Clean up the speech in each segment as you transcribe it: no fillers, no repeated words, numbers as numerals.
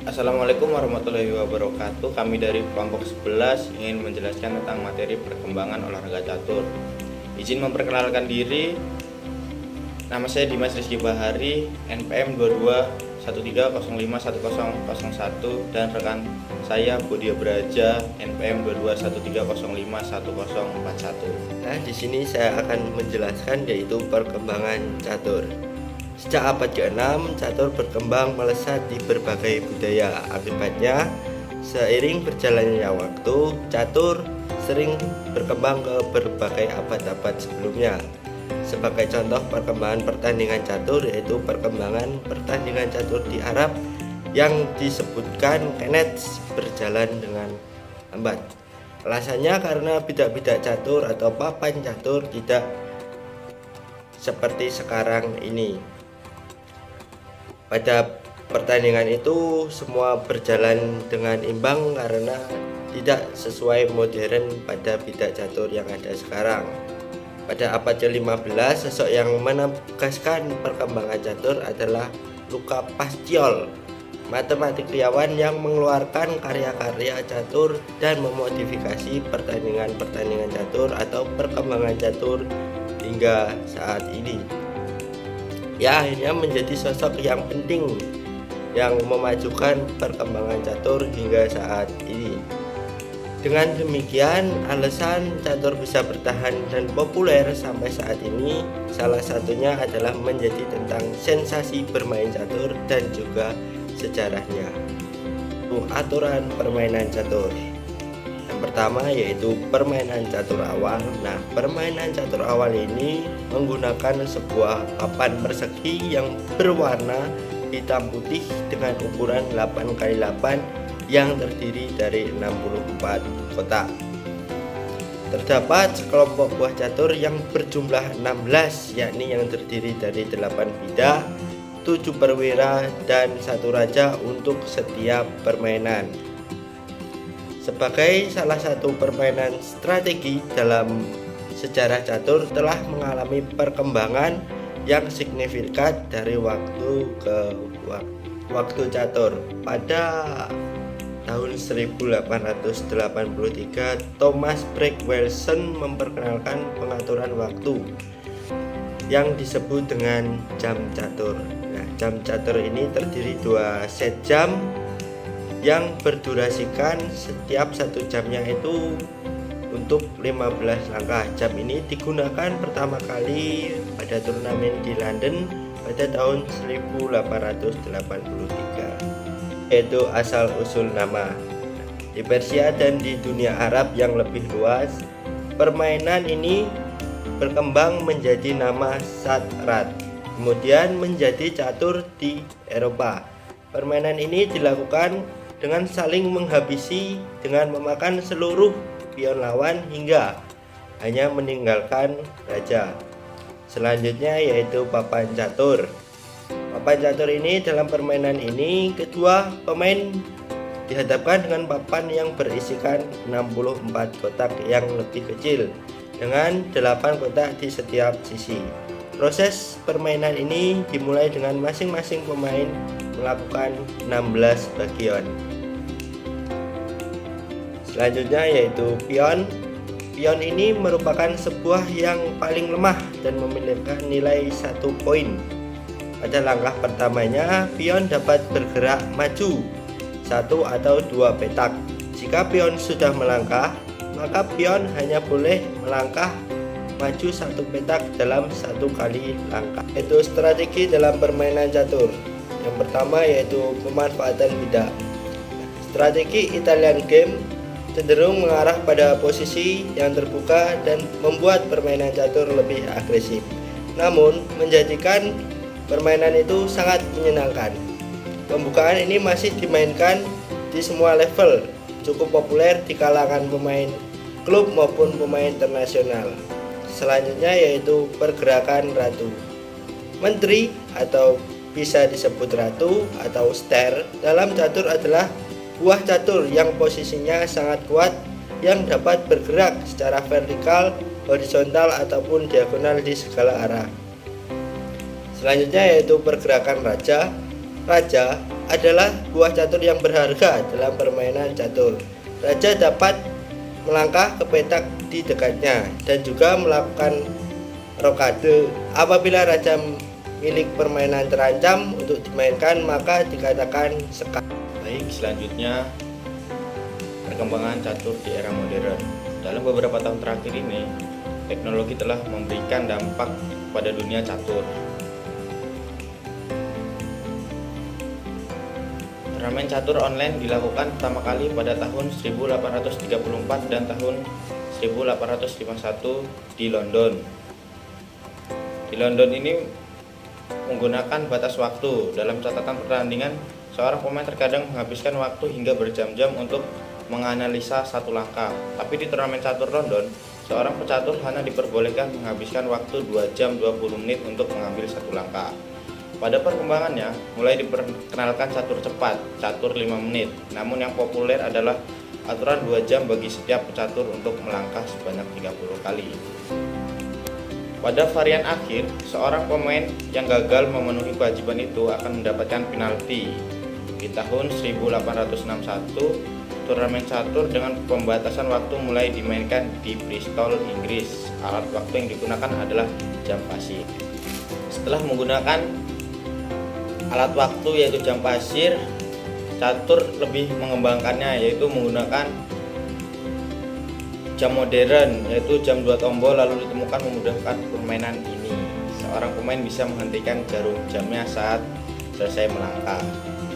Assalamualaikum warahmatullahi wabarakatuh. Kami dari kelompok 11 ingin menjelaskan tentang materi perkembangan olahraga catur. Izin memperkenalkan diri. Nama saya Dimas Rizky Bahari, NPM 2213051001, dan rekan saya Budia Braja, NPM 2213051041. Nah, di sini saya akan menjelaskan yaitu perkembangan catur. Sejak abad ke-6, catur berkembang melesat di berbagai budaya. Akibatnya, seiring berjalannya waktu, catur sering berkembang ke berbagai abad-abad sebelumnya. Sebagai contoh perkembangan pertandingan catur yaitu perkembangan pertandingan catur di Arab yang disebutkan Kenneth berjalan dengan lambat. Alasannya karena bidak-bidak catur atau papan catur tidak seperti sekarang ini. Pada pertandingan itu semua berjalan dengan imbang karena tidak sesuai modern pada bidak catur yang ada sekarang. Pada abad ke-15, sosok yang menegaskan perkembangan catur adalah Luca Paciol, matematikawan yang mengeluarkan karya-karya catur dan memodifikasi pertandingan-pertandingan catur atau perkembangan catur hingga saat ini. Ya, akhirnya menjadi sosok yang penting yang memajukan perkembangan catur hingga saat ini. Dengan demikian, alasan catur bisa bertahan dan populer sampai saat ini salah satunya adalah menjadi tentang sensasi bermain catur dan juga sejarahnya. Aturan permainan catur. Yang pertama yaitu permainan catur awal. Nah, permainan catur awal ini menggunakan sebuah papan persegi yang berwarna hitam putih dengan ukuran 8x8 yang terdiri dari 64 kotak. Terdapat sekelompok buah catur yang berjumlah 16, yakni yang terdiri dari 8 bidak, 7 perwira, dan 1 raja untuk setiap permainan. Sebagai salah satu permainan strategi dalam sejarah catur telah mengalami perkembangan yang signifikan dari waktu ke waktu catur. Pada tahun 1883, Thomas Bragg Wilson memperkenalkan pengaturan waktu yang disebut dengan jam catur. Nah, jam catur ini terdiri 2 set jam yang berdurasikan setiap 1 jamnya itu untuk 15 langkah. Jam ini digunakan pertama kali pada turnamen di London pada tahun 1883. Itu asal usul nama. Di Persia dan di dunia Arab yang lebih luas, permainan ini berkembang menjadi nama satranj, kemudian menjadi catur di Eropa. Permainan ini dilakukan dengan saling menghabisi dengan memakan seluruh pion lawan hingga hanya meninggalkan raja. Selanjutnya yaitu papan catur. Papan catur ini dalam permainan ini kedua pemain dihadapkan dengan papan yang berisikan 64 kotak yang lebih kecil dengan 8 kotak di setiap sisi. Proses permainan ini dimulai dengan masing-masing pemain melakukan 16 bagian. Selanjutnya yaitu pion. Pion ini merupakan sebuah yang paling lemah dan memiliki nilai 1 poin. Pada langkah pertamanya, pion dapat bergerak maju 1 atau 2 petak. Jika pion sudah melangkah, maka pion hanya boleh melangkah maju 1 petak dalam 1 kali langkah. Itu strategi dalam permainan catur. Yang pertama yaitu pemanfaatan bidak. Strategi Italian game cenderung mengarah pada posisi yang terbuka dan membuat permainan catur lebih agresif, namun menjadikan permainan itu sangat menyenangkan. Pembukaan ini masih dimainkan di semua level, cukup populer di kalangan pemain klub maupun pemain internasional. Selanjutnya yaitu pergerakan ratu. Menteri atau bisa disebut ratu atau ster dalam catur adalah buah catur yang posisinya sangat kuat yang dapat bergerak secara vertikal, horizontal ataupun diagonal di segala arah. Selanjutnya yaitu pergerakan raja. raja adalah buah catur yang berharga dalam permainan catur. Raja dapat melangkah ke petak di dekatnya dan juga melakukan rokade. Apabila raja milik permainan terancam untuk dimainkan, maka dikatakan sekar. Baik, selanjutnya perkembangan catur di era modern. Dalam beberapa tahun terakhir ini, teknologi telah memberikan dampak pada dunia catur. Turnamen catur online dilakukan pertama kali pada tahun 1834 dan tahun 1851 di London. Di London ini menggunakan batas waktu. Dalam catatan pertandingan, seorang pemain terkadang menghabiskan waktu hingga berjam-jam untuk menganalisa satu langkah. Tapi di turnamen catur London, seorang pecatur hanya diperbolehkan menghabiskan waktu 2 jam 20 menit untuk mengambil satu langkah. Pada perkembangannya, mulai diperkenalkan catur cepat, catur 5 menit. Namun yang populer adalah aturan 2 jam bagi setiap pecatur untuk melangkah sebanyak 30 kali. Pada varian akhir, seorang pemain yang gagal memenuhi kewajiban itu akan mendapatkan penalti. Di tahun 1861, turnamen catur dengan pembatasan waktu mulai dimainkan di Bristol, Inggris. Alat waktu yang digunakan adalah jam pasir. Setelah menggunakan alat waktu yaitu jam pasir, catur lebih mengembangkannya yaitu menggunakan jam modern yaitu jam 2 tombol, lalu ditemukan memudahkan permainan ini. Seorang pemain bisa menghentikan jarum jamnya saat selesai melangkah.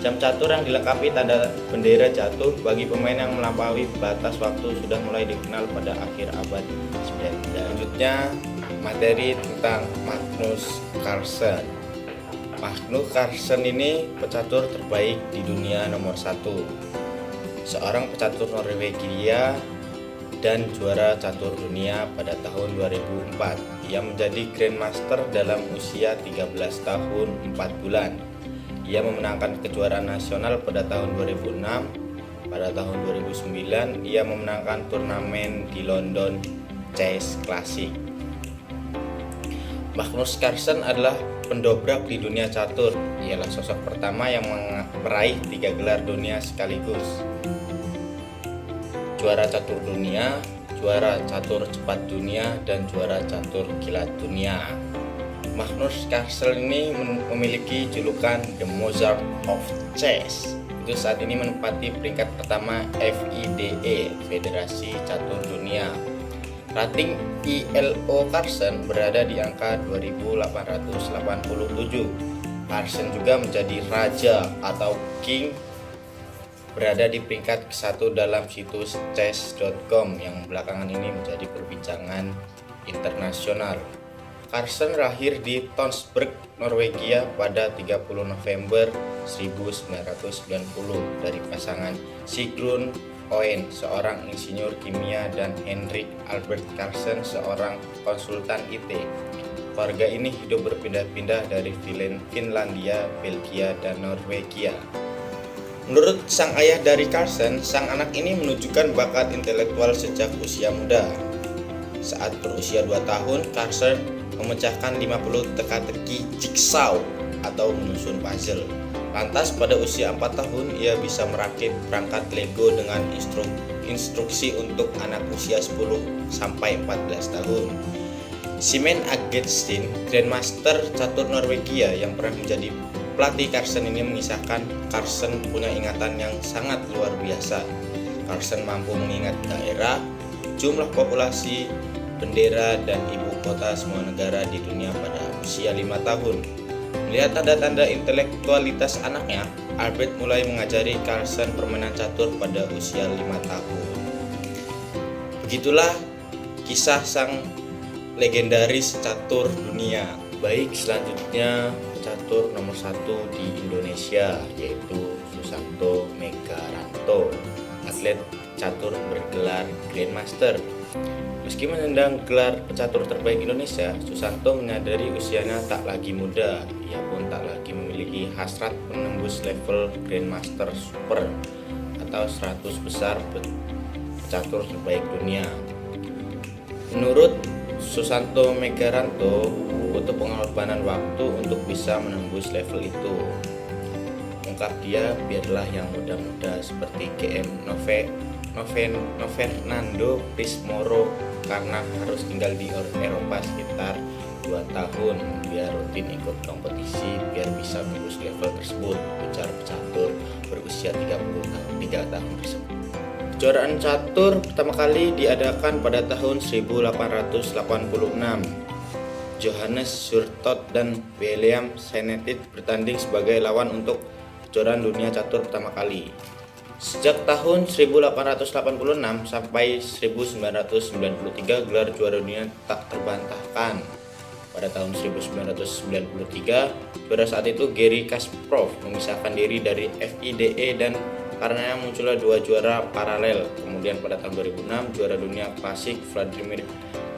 Jam catur yang dilengkapi tanda bendera jatuh bagi pemain yang melampaui batas waktu sudah mulai dikenal pada akhir abad 19. Selanjutnya materi tentang Magnus Carlsen. Magnus Carlsen ini pecatur terbaik di dunia nomor 1. Seorang pecatur Norwegia dan juara catur dunia pada tahun 2004. Ia menjadi Grandmaster dalam usia 13 tahun 4 bulan. Ia memenangkan kejuaraan nasional pada tahun 2006. Pada tahun 2009, ia memenangkan turnamen di London Chess Classic. Magnus Carlsen adalah pendobrak di dunia catur. Ialah sosok pertama yang meraih 3 gelar dunia sekaligus. Juara catur dunia, juara catur cepat dunia, dan juara catur kilat dunia. Magnus Carlsen ini memiliki julukan The Mozart of Chess. Itu saat ini menempati peringkat pertama FIDE, Federasi Catur Dunia. Rating ILO Carlsen berada di angka 2887. Carlsen juga menjadi raja atau king, berada di peringkat ke-1 dalam situs chess.com yang belakangan ini menjadi perbincangan internasional. Carlsen lahir di Tonsberg, Norwegia pada 30 November 1990 dari pasangan Sigrun Oen, seorang insinyur kimia, dan Henrik Albert Carlsen, seorang konsultan IT. Keluarga ini hidup berpindah-pindah dari Finlandia, Belgia, dan Norwegia. Menurut sang ayah dari Carlsen, sang anak ini menunjukkan bakat intelektual sejak usia muda. Saat berusia 2 tahun, Carlsen memecahkan 50 teka-teki jigsaw atau menyusun puzzle. Lantas pada usia 4 tahun, ia bisa merakit perangkat Lego dengan instruksi untuk anak usia 10-14 tahun. Simen Aggestin, Grandmaster catur Norwegia yang pernah menjadi pelatih Carlsen ini mengisahkan Carlsen punya ingatan yang sangat luar biasa. Carlsen mampu mengingat daerah, jumlah populasi, bendera, dan ibu kota semua negara di dunia pada usia 5 tahun. Melihat tanda-tanda intelektualitas anaknya, Albert mulai mengajari Carlsen permainan catur pada usia 5 tahun. Begitulah kisah sang legendaris catur dunia. Baik, selanjutnya pecatur nomor 1 di Indonesia yaitu Susanto Megaranto, atlet catur bergelar Grandmaster. Meski menyandang gelar pecatur terbaik Indonesia, Susanto menyadari usianya tak lagi muda. Ia pun tak lagi memiliki hasrat menembus level Grandmaster Super atau 100 besar pecatur terbaik dunia. Menurut Susanto Megaranto, butuh pengorbanan waktu untuk bisa menembus level itu. ungkap dia, biarlah yang muda-muda seperti GM Fernando Prismoro, karena harus tinggal di Eropa sekitar 2 tahun biar rutin ikut kompetisi biar bisa menembus level tersebut, ujar pecatur berusia 3 tahun tersebut. Kejuaraan catur pertama kali diadakan pada tahun 1886. Johannes Surtot dan William Senetit bertanding sebagai lawan untuk kejuaraan dunia catur pertama kali. Sejak tahun 1886 sampai 1993 gelar juara dunia tak terbantahkan. Pada tahun 1993, juara saat itu Garry Kasparov memisahkan diri dari FIDE dan karenanya muncullah 2 juara paralel. Kemudian pada tahun 2006, juara dunia klasik Vladimir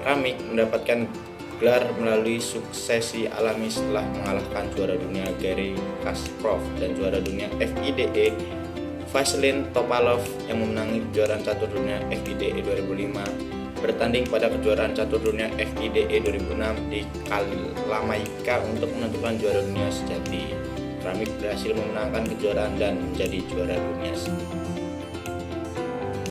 Kramnik mendapatkan gelar melalui suksesi alami setelah mengalahkan juara dunia Garry Kasparov dan juara dunia FIDE Vasilin Topalov yang memenangi kejuaraan catur dunia FIDE 2005 bertanding pada kejuaraan catur dunia FIDE 2006 di Kalamaica untuk menentukan juara dunia sejati. Kramnik berhasil memenangkan kejuaraan dan menjadi juara dunia.